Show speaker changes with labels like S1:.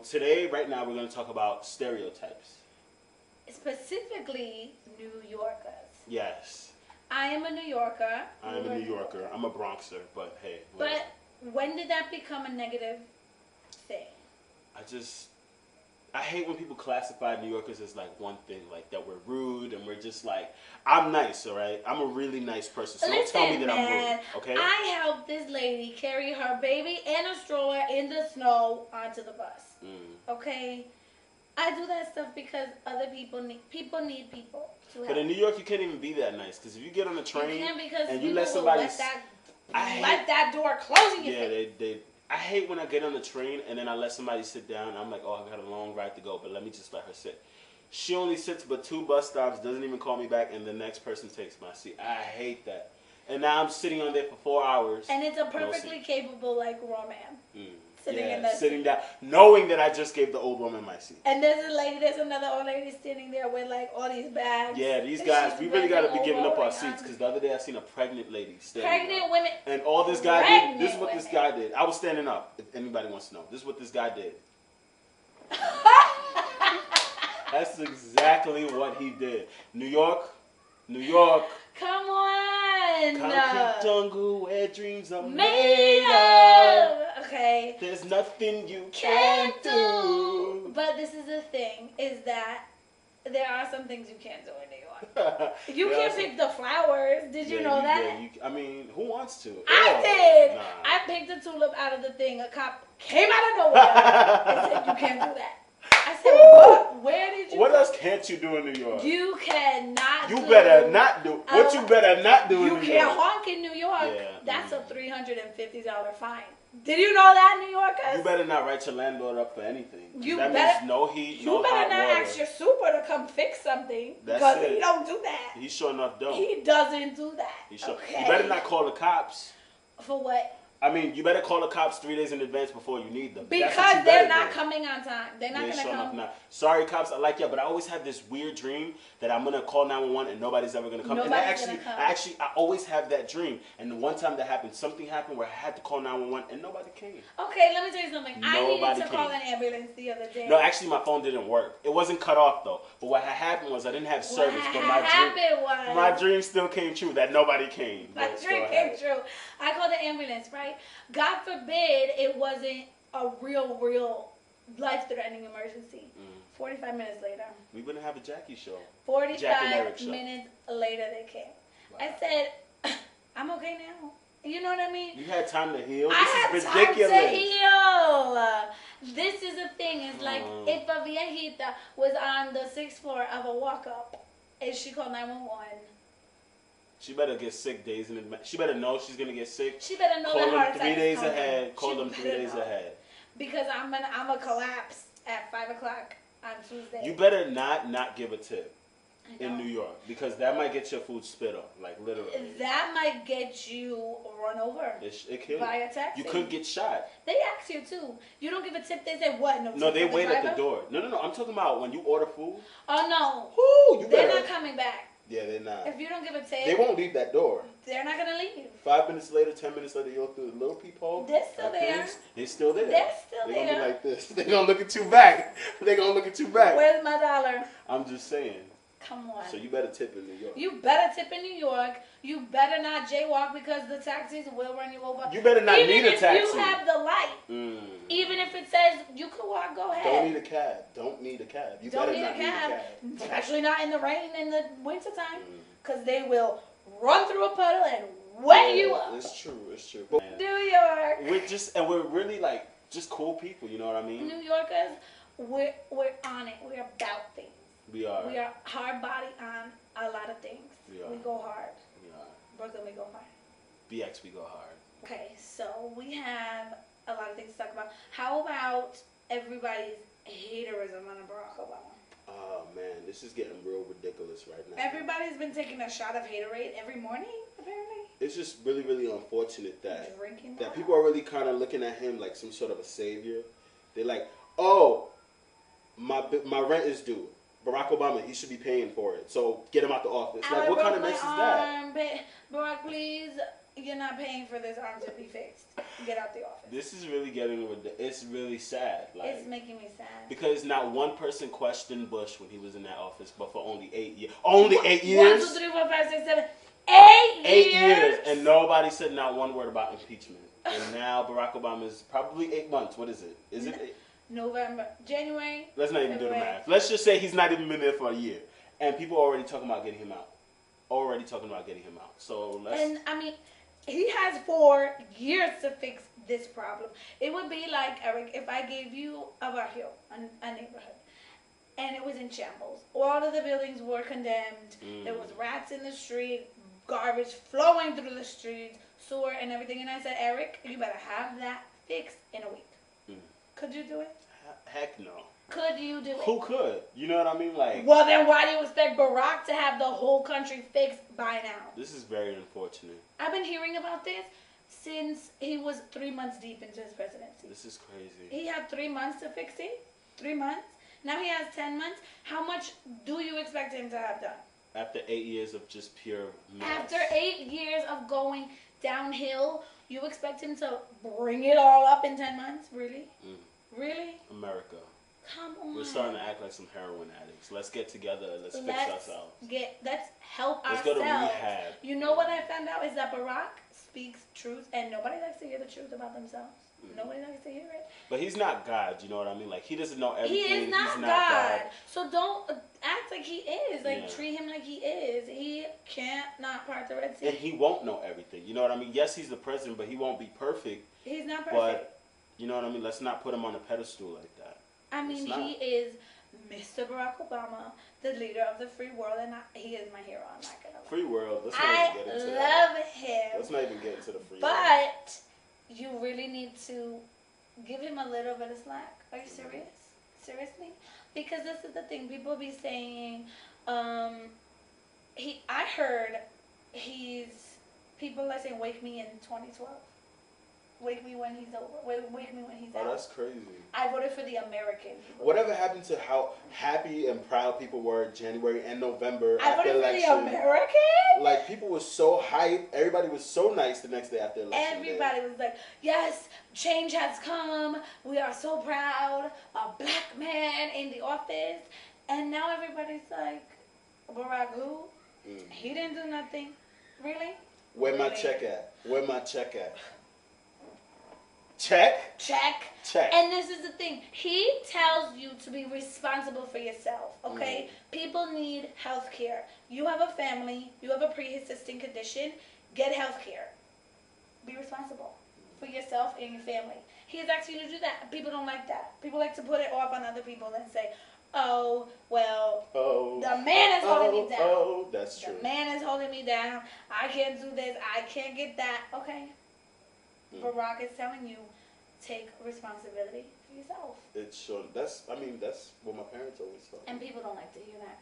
S1: Today, right now, we're going to talk about stereotypes.
S2: Specifically, New Yorkers.
S1: Yes.
S2: I am a New Yorker.
S1: I am a New Yorker. I'm a Bronxer, but hey.
S2: Whatever. But when did that become a negative thing?
S1: I hate when people classify New Yorkers as like one thing, like that we're rude and we're just like, I'm nice, all right? I'm a really nice person, so don't tell me that I'm rude, okay?
S2: I helped this lady carry her baby and a stroller in the snow onto the bus, okay? I do that stuff because other people need people to help.
S1: But in New York, you can't even be that nice, because if you get on a train and you let
S2: somebody let that door close in your face.
S1: I hate when I get on the train and then I let somebody sit down. I'm like, oh, I got a long ride to go, but let me just let her sit. She only sits but 2 bus stops, doesn't even call me back, and the next person takes my seat. I hate that. And now I'm sitting on there for 4 hours.
S2: And it's a perfectly capable, like, grown man.
S1: Sitting down, knowing that I just gave the old woman my seat.
S2: And there's another old lady sitting there with like all these bags.
S1: Yeah, these guys, we really got to be giving up our seats, because the other day I seen a pregnant lady standing
S2: Pregnant women.
S1: And all this guy did, this is what this guy did. I was standing up, if anybody wants to know. This is what this guy did. That's exactly what he did. New York.
S2: Come on.
S1: Concrete jungle where dreams are
S2: made of. Okay.
S1: There's nothing you can't do.
S2: But this is the thing, is that there are some things you can't do in New York. You can't pick the flowers. Did you know that?
S1: I mean, who wants to?
S2: I did. Nah. I picked a tulip out of the thing. A cop came out of nowhere and said, you can't do that. I said, what? Where did you?
S1: What else can't you do in New York?
S2: You cannot.
S1: You better not do. What you better not do in New York?
S2: You can't honk in New York.
S1: Yeah.
S2: That's a $350 fine. Did you know that, New Yorkers?
S1: You better not write your landlord up for anything.
S2: That
S1: means no heat, no hot water.
S2: You better not ask your super to come fix something.
S1: That's
S2: because he don't do that.
S1: He sure enough don't.
S2: He doesn't do that.
S1: Okay. You better not call the cops.
S2: For what?
S1: I mean, you better call the cops 3 days in advance before you need them.
S2: Because they're not coming on time. They're not going to come.
S1: Not. Sorry, cops, I like you, but I always have this weird dream that I'm going to call 911 and nobody's ever going to come. I always have that dream. And the one time that happened, something happened where I had to call 911 and nobody came.
S2: Okay, let me tell you something. I needed to call an ambulance the other day.
S1: No, actually, my phone didn't work. It wasn't cut off, though. But what had happened was I didn't have service. But my dream still came true that nobody came.
S2: My dream came true. I called the ambulance, right? God forbid it wasn't a real life-threatening emergency. 45 minutes later.
S1: We wouldn't have a Jackie show.
S2: 45 minutes later they came. Wow. I said, I'm okay now. You know what I mean?
S1: You had time to heal?
S2: I had time to heal. This is the thing. It's like if a viejita was on the 6th floor of a walk-up and she called 911.
S1: She better get sick days in advance. She better know she's gonna get sick.
S2: She better know that heart attack.
S1: 3 days ahead. Call them 3 days ahead.
S2: Because I'm gonna collapse at 5 o'clock on Tuesday.
S1: You better not give a tip in New York, because that might get your food spit up, like literally. That
S2: might get you run over.
S1: It could.
S2: By a taxi.
S1: You could get shot.
S2: They ask you too. You don't give a tip. They say what?
S1: No, they wait at the door. No. I'm talking about when you order food.
S2: Oh no. They're not coming back.
S1: Yeah, they're not.
S2: If you don't give a tip,
S1: they won't leave that door.
S2: They're not gonna leave.
S1: 5 minutes later, 10 minutes later, you'll go through the little peephole.
S2: They're still there.
S1: They're still there.
S2: They're still there.
S1: They're gonna be like this. They're gonna look at you back. They're gonna look at you back.
S2: Where's my dollar?
S1: I'm just saying.
S2: Come on.
S1: So you better tip in New York.
S2: You better tip in New York. You better not jaywalk, because the taxis will run you over.
S1: You better not need a taxi.
S2: Even if you have the light. Even if it says you could walk, go ahead.
S1: Don't need a cab. Don't need a cab. You
S2: don't need a cab. Especially not in the rain in the wintertime. Because they will run through a puddle and wet you up.
S1: It's true. But
S2: New York.
S1: We're really like just cool people. You know what I mean?
S2: New Yorkers, we're on it. We're about things.
S1: We are.
S2: We are hard body on a lot of things. We go hard.
S1: We are.
S2: Brooklyn, we go hard.
S1: BX, we go hard.
S2: Okay, so we have a lot of things to talk about. How about everybody's haterism on Barack Obama?
S1: Oh man, this is getting real ridiculous right now.
S2: Everybody's been taking a shot of haterade every morning, apparently.
S1: It's just really unfortunate that people are really kind of looking at him like some sort of a savior. They're like, oh, my rent is due. Barack Obama, he should be paying for it. So get him out the office. Like, what kind of mess is that?
S2: Barack, please, you're not paying for this arm to be fixed. Get out the office.
S1: This is really it's really sad. Like,
S2: it's making me sad.
S1: Because not one person questioned Bush when he was in that office, but for only 8 years. Only 8 years?
S2: 1, 2, 3, 4, 5, 6, 7, 8 years.
S1: 8 years. And nobody said not one word about impeachment. And now Barack Obama is probably 8 months. What is it? Is it
S2: November, January?
S1: Let's not even do the math. Let's just say he's not even been there for a year. And people are already talking about getting him out. So let's...
S2: And, I mean, he has 4 years to fix this problem. It would be like, Eric, if I gave you a barrio, a neighborhood, and it was in shambles. All of the buildings were condemned. There was rats in the street, garbage flowing through the streets, sewer and everything. And I said, Eric, you better have that fixed in a week. Could you do it?
S1: Heck no.
S2: Could you do it?
S1: Who could? You know what I mean? Like,
S2: well, then why do you expect Barack to have the whole country fixed by now?
S1: This is very unfortunate.
S2: I've been hearing about this since he was 3 months deep into his presidency.
S1: This is crazy.
S2: He had 3 months to fix it. 3 months. Now he has 10 months. How much do you expect him to have done?
S1: After 8 years of just pure mess.
S2: After 8 years of going downhill, you expect him to bring it all up in 10 months? Really? Really?
S1: America.
S2: Come on.
S1: We're starting to act like some heroin addicts. Let's get together and let's fix ourselves.
S2: Let's help ourselves.
S1: Let's go to rehab.
S2: You know what I found out is that Barack speaks truth, and nobody likes to hear the truth about themselves. Nobody likes to hear it.
S1: But he's not God, you know what I mean? Like, he doesn't know everything.
S2: He is not,
S1: he's not
S2: God. So don't act like he is. Like,
S1: Yeah.
S2: treat him like he is. He can't not part the Red Sea.
S1: And he won't know everything, you know what I mean? Yes, he's the president, but he won't be perfect.
S2: He's not perfect.
S1: But, you know what I mean? Let's not put him on a pedestal like that.
S2: I mean, he is Mr. Barack Obama, the leader of the free world, and he is my hero. I'm not going to lie.
S1: Free world. Let's not even get into that.
S2: I love him.
S1: Let's not even get into the free world.
S2: But you really need to give him a little bit of slack. Are you serious? Seriously? Because this is the thing. People be saying, I heard people are saying, wake me in 2012. Wake me when he's over. Wake me when he's out.
S1: Oh, that's crazy.
S2: I voted for the American people.
S1: Whatever happened to how happy and proud people were in January and November after election?
S2: I voted for the American?
S1: Like, people were so hyped. Everybody was so nice the next day after election.
S2: Everybody was like, yes, change has come. We are so proud. A black man in the office. And now everybody's like, Barack who? He didn't do nothing. Really?
S1: Where my check at? Where my check at? Check?
S2: Check.
S1: Check.
S2: And this is the thing. He tells you to be responsible for yourself, okay? People need health care. You have a family. You have a pre-existing condition. Get health care. Be responsible for yourself and your family. He is asking you to do that. People don't like that. People like to put it off on other people and say, oh, well, the man is holding me down.
S1: Oh, that's true.
S2: The man is holding me down. I can't do this. I can't get that. Okay. Barack is telling you, take responsibility for yourself.
S1: It's sure. That's what my parents always taught me.
S2: And people don't like to hear that.